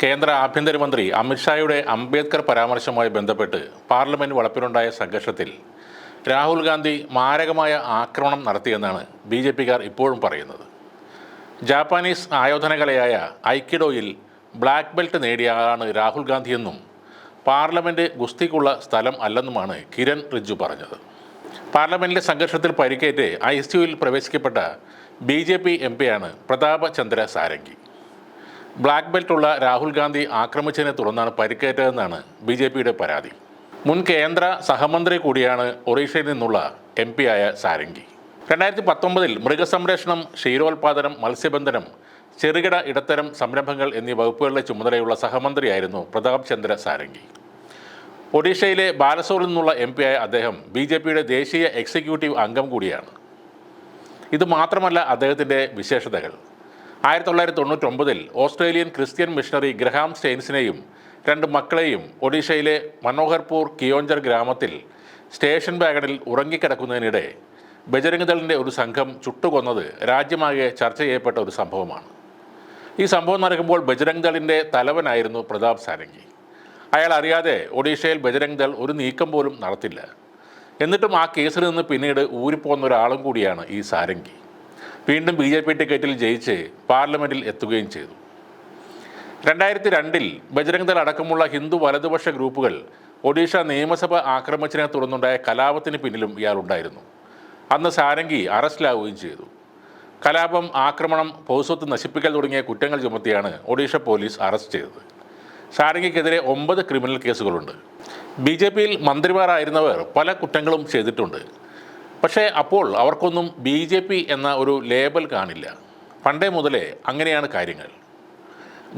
കേന്ദ്ര ആഭ്യന്തരമന്ത്രി അമിത്ഷായുടെ അംബേദ്കർ പരാമർശവുമായി ബന്ധപ്പെട്ട് പാർലമെന്റ് വളപ്പിലുണ്ടായ സംഘർഷത്തിൽ രാഹുൽ ഗാന്ധി മാരകമായ ആക്രമണം നടത്തിയെന്നാണ് BJPക്കാർ ഇപ്പോഴും പറയുന്നത്. ജാപ്പാനീസ് ആയോധനകലയായ ഐക്കിഡോയിൽ ബ്ലാക്ക് ബെൽറ്റ് നേടിയ ആളാണ് രാഹുൽ ഗാന്ധിയെന്നും പാർലമെന്റ് ഗുസ്തിക്കുള്ള സ്ഥലം അല്ലെന്നുമാണ് കിരൺ റിജ്ജു പറഞ്ഞത്. പാർലമെന്റിലെ സംഘർഷത്തിൽ പരിക്കേറ്റ് ICUവിൽ പ്രവേശിക്കപ്പെട്ട BJP MP-യാണ് പ്രതാപ ചന്ദ്ര സാരംഗി. ബ്ലാക്ക് ബെൽറ്റുള്ള രാഹുൽ ഗാന്ധി ആക്രമിച്ചതിനെ തുടർന്നാണ് പരിക്കേറ്റതെന്നാണ് BJPയുടെ പരാതി. മുൻ കേന്ദ്ര സഹമന്ത്രി കൂടിയാണ് ഒറീഷയിൽ നിന്നുള്ള MP-യായ സാരംഗി. 2019 മൃഗസംരക്ഷണം, ക്ഷീരോത്പാദനം, മത്സ്യബന്ധനം, ചെറുകിട ഇടത്തരം സംരംഭങ്ങൾ എന്നീ വകുപ്പുകളിലെ ചുമതലയുള്ള സഹമന്ത്രിയായിരുന്നു പ്രതാപ് ചന്ദ്ര സാരംഗി. ഒഡീഷയിലെ ബാലസോറിൽ നിന്നുള്ള MP-യായ അദ്ദേഹം BJPയുടെ ദേശീയ എക്സിക്യൂട്ടീവ് അംഗം കൂടിയാണ്. ഇത് മാത്രമല്ല അദ്ദേഹത്തിൻ്റെ വിശേഷതകൾ. 1999 ഓസ്ട്രേലിയൻ ക്രിസ്ത്യൻ മിഷണറി ഗ്രഹാം സ്റ്റെയിൻസിനെയും 2 മക്കളെയും ഒഡീഷയിലെ മനോഹർപൂർ കിയോഞ്ചർ ഗ്രാമത്തിൽ സ്റ്റേഷൻ വാഗണിൽ ഉറങ്ങിക്കിടക്കുന്നതിനിടെ ബജരംഗ് ദളിൻ്റെ ഒരു സംഘം ചുട്ടുകൊന്നത് രാജ്യമാകെ ചർച്ച ചെയ്യപ്പെട്ട ഒരു സംഭവമാണ്. ഈ സംഭവം നടക്കുമ്പോൾ ബജരംഗ് ദളിൻ്റെ തലവനായിരുന്നു പ്രതാപ് സാരംഗി. അയാൾ അറിയാതെ ഒഡീഷയിൽ ബജരംഗ് ദൾ ഒരു നീക്കം പോലും നടത്തില്ല. എന്നിട്ടും ആ കേസിൽ നിന്ന് പിന്നീട് ഊരിപ്പോകുന്ന ഒരാളും കൂടിയാണ് ഈ സാരംഗി. വീണ്ടും BJP ടിക്കറ്റിൽ ജയിച്ച് പാർലമെൻറ്റിൽ എത്തുകയും ചെയ്തു. 2002 ബജരംഗ് ദൾ അടക്കമുള്ള ഹിന്ദു വലതുപക്ഷ ഗ്രൂപ്പുകൾ ഒഡീഷ നിയമസഭ ആക്രമിച്ചതിനെ തുടർന്നുണ്ടായ കലാപത്തിന് പിന്നിലും ഇയാളുണ്ടായിരുന്നു. അന്ന് സാരംഗി അറസ്റ്റിലാവുകയും ചെയ്തു. കലാപം, ആക്രമണം, പൊതുസ്വത്ത് നശിപ്പിക്കൽ തുടങ്ങിയ കുറ്റങ്ങൾ ചുമത്തിയാണ് ഒഡീഷ പോലീസ് അറസ്റ്റ് ചെയ്തത്. സാരംഗിക്കെതിരെ 9 ക്രിമിനൽ കേസുകളുണ്ട്. BJPയിൽ മന്ത്രിമാരായിരുന്നവർ പല കുറ്റങ്ങളും ചെയ്തിട്ടുണ്ട്. പക്ഷേ അപ്പോൾ അവർക്കൊന്നും BJP എന്ന ഒരു ലേബൽ കാണില്ല. പണ്ടേ മുതലേ അങ്ങനെയാണ് കാര്യങ്ങൾ.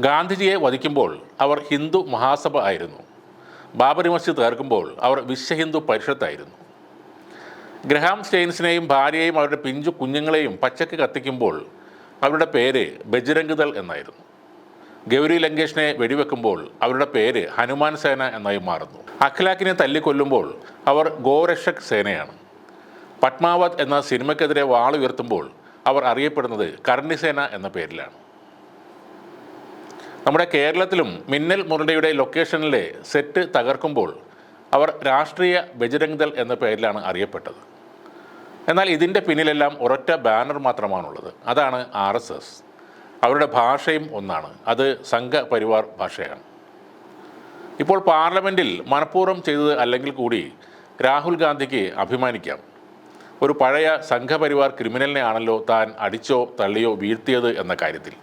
ഗാന്ധിജിയെ വധിക്കുമ്പോൾ അവർ ഹിന്ദു മഹാസഭ ആയിരുന്നു. ബാബറി മസ്ജിദ് തകർക്കുമ്പോൾ അവർ വിശ്വ ഹിന്ദു പരിഷത്തായിരുന്നു. ഗ്രഹാം സ്റ്റെയിൻസിനെയും ഭാര്യയെയും അവരുടെ പിഞ്ചു കുഞ്ഞുങ്ങളെയും പച്ചക്ക് കത്തിക്കുമ്പോൾ അവരുടെ പേര് ബജ്രംഗ് ദൾ എന്നായിരുന്നു. ഗൗരി ലങ്കേഷിനെ വെടിവെക്കുമ്പോൾ അവരുടെ പേര് ഹനുമാൻ സേന എന്നായി മാറുന്നു. അഖ്ലാഖിനെ തല്ലിക്കൊല്ലുമ്പോൾ അവർ ഗോരക്ഷക് സേനയാണ്. പത്മാവത് എന്ന സിനിമയ്ക്കെതിരെ വാളുയർത്തുമ്പോൾ അവർ അറിയപ്പെടുന്നത് കർണിസേന എന്ന പേരിലാണ്. നമ്മുടെ കേരളത്തിലും മിന്നൽ മുരളിയുടെ ലൊക്കേഷനിലെ സെറ്റ് തകർക്കുമ്പോൾ അവർ രാഷ്ട്രീയ ബജരംഗ് ദൾ എന്ന പേരിലാണ് അറിയപ്പെട്ടത്. എന്നാൽ ഇതിൻ്റെ പിന്നിലെല്ലാം ഒരൊറ്റ ബാനർ മാത്രമാണുള്ളത്. അതാണ് RSS. അവരുടെ ഭാഷയും ഒന്നാണ്. അത് സംഘപരിവാർ ഭാഷയാണ്. ഇപ്പോൾ പാർലമെൻറ്റിൽ മനഃപൂർവ്വം ചെയ്തത് അല്ലെങ്കിൽ കൂടി രാഹുൽ ഗാന്ധിക്ക് അഭിമാനിക്കാം. ഒരു പഴയ സംഘപരിവാർ ക്രിമിനലിനെ ആണല്ലോ താൻ അടിച്ചോ തള്ളിയോ വീഴ്ത്തിയത് എന്ന കാര്യത്തിൽ.